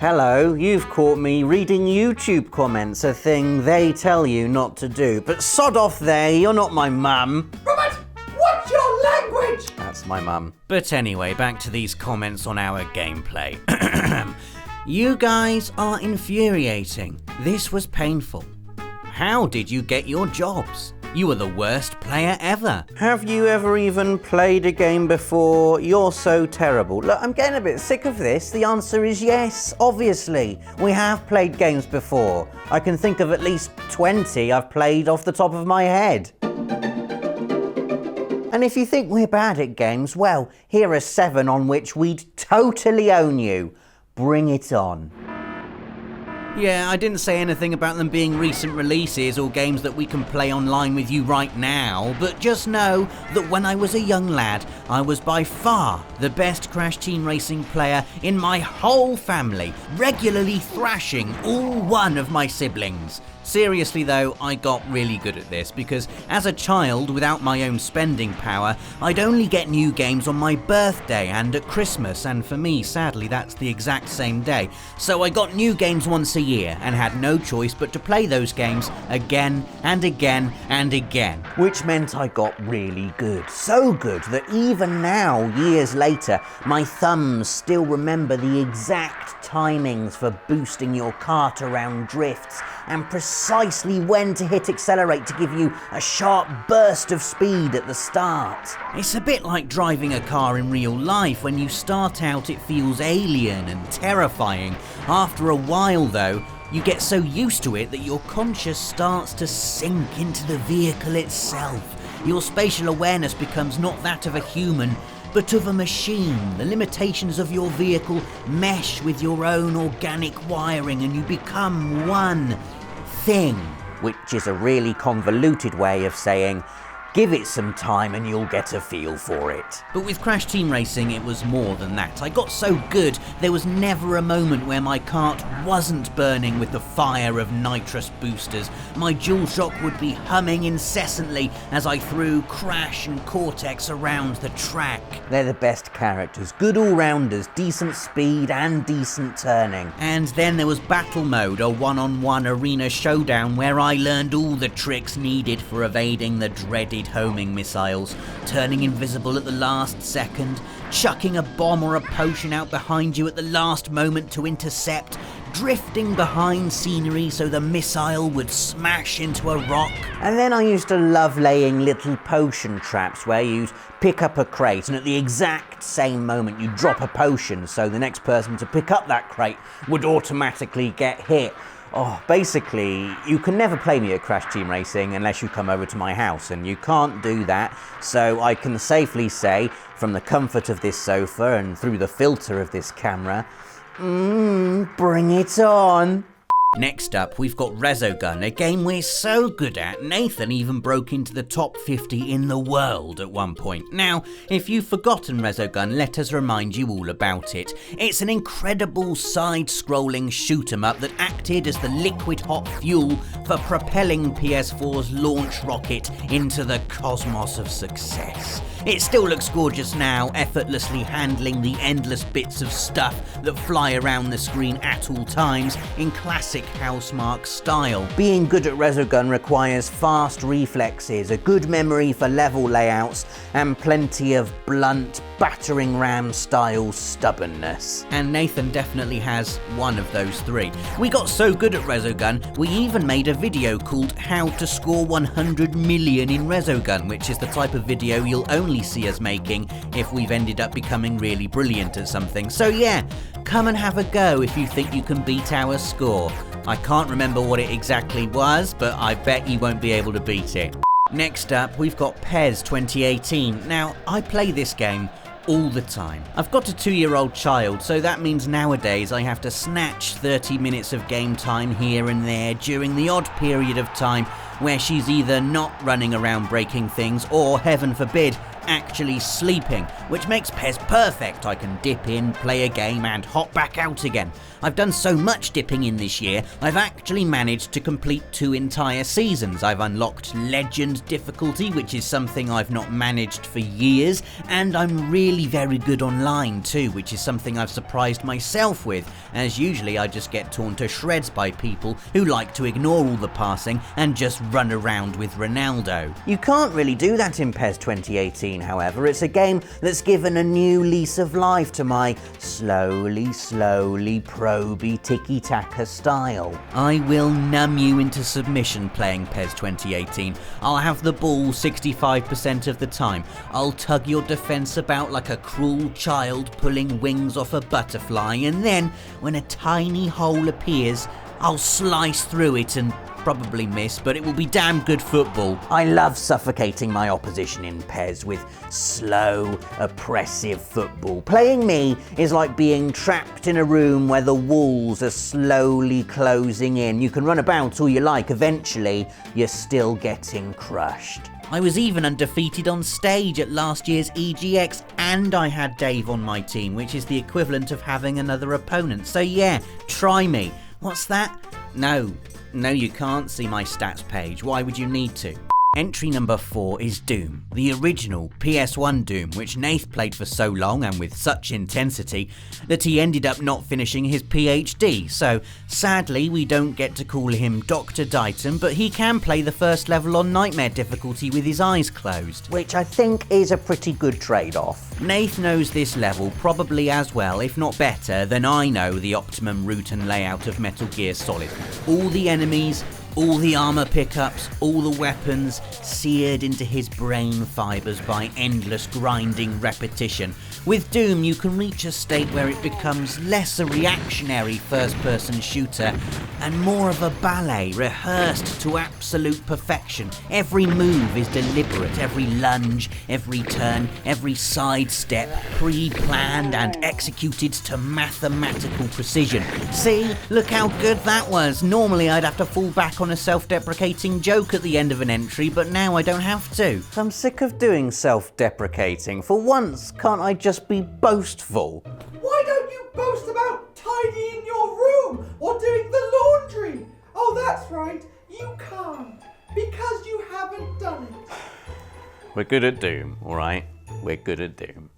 Hello, you've caught me reading YouTube comments, a thing they tell you not to do. But sod off there, you're not my mum. Robert, what's your language? That's my mum. But anyway, back to these comments on our gameplay. You guys are infuriating. This was painful. How did you get your jobs? You were the worst player ever. Have you ever even played a game before? You're so terrible. Look, I'm getting a bit sick of this. The answer is yes, obviously. We have played games before. I can think of at least 20 I've played off the top of my head. And if you think we're bad at games, well, here are 7 on which we'd totally own you. Bring it on. Yeah, I didn't say anything about them being recent releases or games that we can play online with you right now, but just know that when I was a young lad, I was by far the best Crash Team Racing player in my whole family, regularly thrashing all one of my siblings. Seriously though, I got really good at this because as a child without my own spending power, I'd only get new games on my birthday and at Christmas, and for me, sadly, that's the exact same day. So I got new games once a year and had no choice but to play those games again and again and again. Which meant I got really good. So good that even now, years later, my thumbs still remember the exact timings for boosting your kart around drifts and precisely when to hit accelerate to give you a sharp burst of speed at the start. It's a bit like driving a car in real life. When you start out it feels alien and terrifying. After a while though, you get so used to it that your conscious starts to sink into the vehicle itself. Your spatial awareness becomes not that of a human, but of a machine. The limitations of your vehicle mesh with your own organic wiring and you become one thing, which is a really convoluted way of saying give it some time and you'll get a feel for it. But with Crash Team Racing it was more than that. I got so good there was never a moment where my kart wasn't burning with the fire of nitrous boosters. My DualShock would be humming incessantly as I threw Crash and Cortex around the track. They're the best characters, good all-rounders, decent speed and decent turning. And then there was Battle Mode, a one-on-one arena showdown where I learned all the tricks needed for evading the dreaded homing missiles, turning invisible at the last second, chucking a bomb or a potion out behind you at the last moment to intercept, drifting behind scenery so the missile would smash into a rock. And then I used to love laying little potion traps where you'd pick up a crate and at the exact same moment you'd drop a potion so the next person to pick up that crate would automatically get hit. Oh, basically, you can never play me at Crash Team Racing unless you come over to my house, and you can't do that, so I can safely say, from the comfort of this sofa and through the filter of this camera, bring it on. Next up, we've got Resogun, a game we're so good at, Nathan even broke into the top 50 in the world at one point. Now, if you've forgotten Resogun, let us remind you all about it. It's an incredible side-scrolling shoot-'em-up that acted as the liquid-hot fuel for propelling PS4's launch rocket into the cosmos of success. It still looks gorgeous now, effortlessly handling the endless bits of stuff that fly around the screen at all times in classic Housemarque style. Being good at Resogun requires fast reflexes, a good memory for level layouts, and plenty of blunt, battering ram style stubbornness. And Nathan definitely has one of those 3. We got so good at Resogun, we even made a video called How to Score 100 Million in Resogun, which is the type of video you'll only see us making if we've ended up becoming really brilliant at something. So yeah, come and have a go if you think you can beat our score. I can't remember what it exactly was, but I bet you won't be able to beat it. Next up, we've got PES 2018. Now, I play this game all the time. I've got a 2-year-old child, so that means nowadays I have to snatch 30 minutes of game time here and there during the odd period of time where she's either not running around breaking things or, heaven forbid, actually sleeping, which makes PES perfect. I can dip in, play a game and hop back out again. I've done so much dipping in this year, I've actually managed to complete 2 entire seasons. I've unlocked Legend difficulty, which is something I've not managed for years, and I'm really very good online too, which is something I've surprised myself with, as usually I just get torn to shreds by people who like to ignore all the passing and just run around with Ronaldo. You can't really do that in PES 2018, however. It's a game that's given a new lease of life to my slowly proby tiki-taka style. I will numb you into submission playing PES 2018. I'll have the ball 65% of the time. I'll tug your defense about like a cruel child pulling wings off a butterfly, and then, when a tiny hole appears, I'll slice through it and probably miss, but it will be damn good football. I love suffocating my opposition in PES with slow, oppressive football. Playing me is like being trapped in a room where the walls are slowly closing in. You can run about all you like, eventually you're still getting crushed. I was even undefeated on stage at last year's EGX, and I had Dave on my team, which is the equivalent of having another opponent. So yeah, try me. What's that? No, you can't see my stats page. Why would you need to? Entry number 4 is Doom, the original PS1 Doom, which Nath played for so long and with such intensity that he ended up not finishing his PhD, so sadly we don't get to call him Dr. Dighton, but he can play the first level on Nightmare difficulty with his eyes closed, which I think is a pretty good trade-off. Nath knows this level probably as well, if not better, than I know the optimum route and layout of Metal Gear Solid. All the enemies, all the armor pickups, all the weapons, seared into his brain fibers by endless grinding repetition. With Doom, you can reach a state where it becomes less a reactionary first-person shooter and more of a ballet rehearsed to absolute perfection. Every move is deliberate, every lunge, every turn, every sidestep, pre-planned and executed to mathematical precision. See, look how good that was. Normally I'd have to fall back on a self-deprecating joke at the end of an entry, but now I don't have to. I'm sick of doing self-deprecating. For once, can't I just be boastful? Why don't you boast about tidying your room or doing the laundry? Oh, that's right, you can't, because you haven't done it. We're good at Doom, alright? We're good at Doom.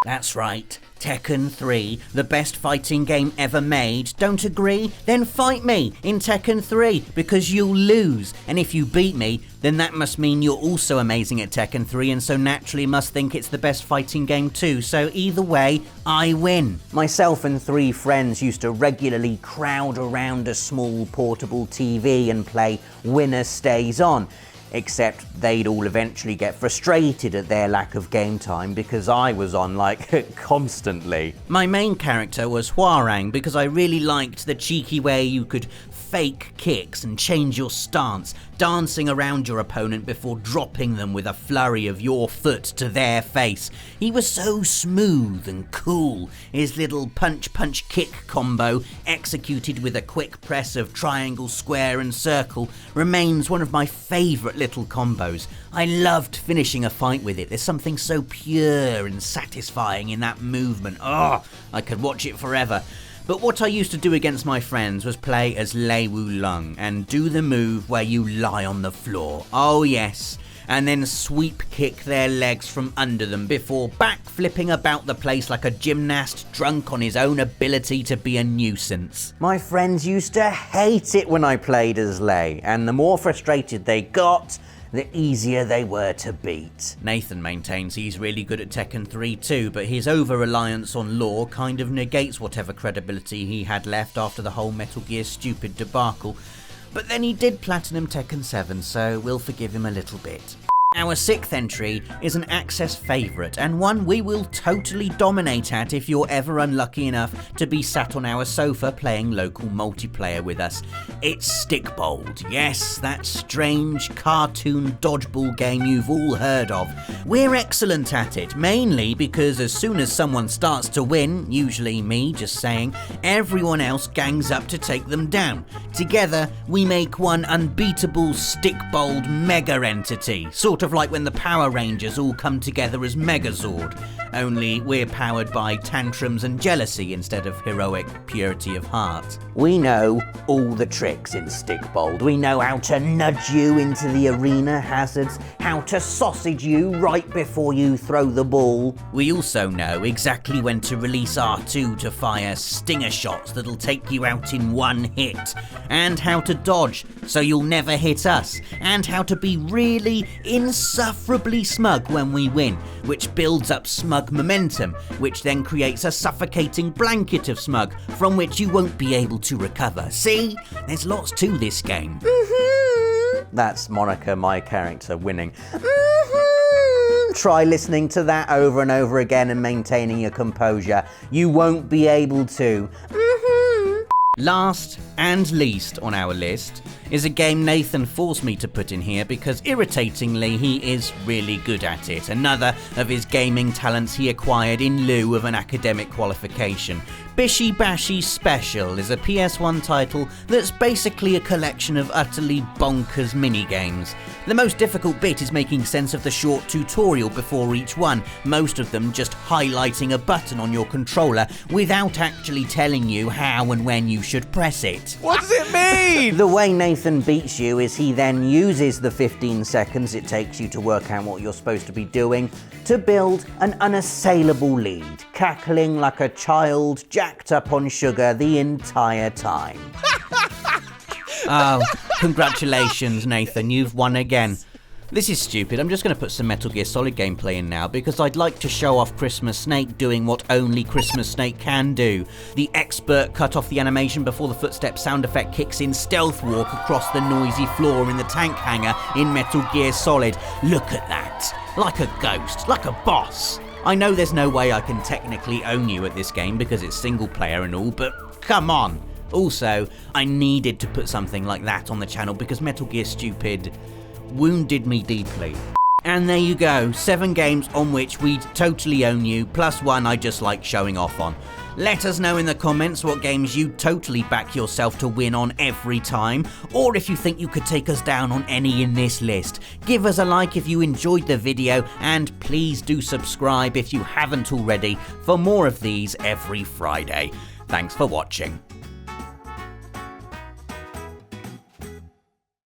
That's right, Tekken 3, the best fighting game ever made. Don't agree? Then fight me in Tekken 3, because you'll lose. And if you beat me, then that must mean you're also amazing at Tekken 3, and so naturally must think it's the best fighting game too. So either way, I win. Myself and 3 friends used to regularly crowd around a small portable TV and play Winner Stays On. Except they'd all eventually get frustrated at their lack of game time because I was on like constantly. My main character was Hwarang because I really liked the cheeky way you could fake kicks and change your stance, dancing around your opponent before dropping them with a flurry of your foot to their face. He was so smooth and cool. His little punch kick combo, executed with a quick press of triangle, square and circle, remains one of my favourite little combos. I loved finishing a fight with it. There's something so pure and satisfying in that movement. Oh, I could watch it forever. But what I used to do against my friends was play as Lei Wulong and do the move where you lie on the floor. Oh yes. And then sweep kick their legs from under them before backflipping about the place like a gymnast drunk on his own ability to be a nuisance. My friends used to hate it when I played as Lei, and the more frustrated they got, the easier they were to beat. Nathan maintains he's really good at Tekken 3 too, but his over-reliance on lore kind of negates whatever credibility he had left after the whole Metal Gear Stupid debacle. But then he did platinum Tekken 7, so we'll forgive him a little bit. Our 6th entry is an Access favourite, and one we will totally dominate at if you're ever unlucky enough to be sat on our sofa playing local multiplayer with us. It's Stickbold. Yes, that strange cartoon dodgeball game you've all heard of. We're excellent at it, mainly because as soon as someone starts to win, usually me, just saying, everyone else gangs up to take them down. Together, we make one unbeatable Stickbold mega entity, sort of of like when the Power Rangers all come together as Megazord, only we're powered by tantrums and jealousy instead of heroic purity of heart. We know all the tricks in Stickbold. We know how to nudge you into the arena hazards, how to sausage you right before you throw the ball. We also know exactly when to release R2 to fire stinger shots that'll take you out in one hit, and how to dodge so you'll never hit us, and how to be really insufferably smug when we win, which builds up smug momentum, which then creates a suffocating blanket of smug from which you won't be able to recover. See? There's lots to this game. That's Monica, my character, winning. Try listening to that over and over again and maintaining your composure. You won't be able to. Last and least on our list is a game Nathan forced me to put in here because irritatingly he is really good at it. Another of his gaming talents he acquired in lieu of an academic qualification. Bishi Bashi Special is a PS1 title that's basically a collection of utterly bonkers minigames. The most difficult bit is making sense of the short tutorial before each one, most of them just highlighting a button on your controller without actually telling you how and when you should press it. What does it mean? The way Nathan beats you is he then uses the 15 seconds it takes you to work out what you're supposed to be doing to build an unassailable lead, cackling like a child jacked up on sugar the entire time. Oh, congratulations, Nathan, you've won again. This is stupid. I'm just going to put some Metal Gear Solid gameplay in now because I'd like to show off Christmas Snake doing what only Christmas Snake can do. The expert cut off the animation before the footstep sound effect kicks in stealth walk across the noisy floor in the tank hangar in Metal Gear Solid. Look at that. Like a ghost, like a boss. I know there's no way I can technically own you at this game because it's single player and all, but come on. Also, I needed to put something like that on the channel because Metal Gear Stupid wounded me deeply. And there you go, 7 games on which we'd totally own you, plus one I just like showing off on. Let us know in the comments what games you totally back yourself to win on every time, or if you think you could take us down on any in this list. Give us a like if you enjoyed the video, and please do subscribe if you haven't already for more of these every Friday. Thanks for watching.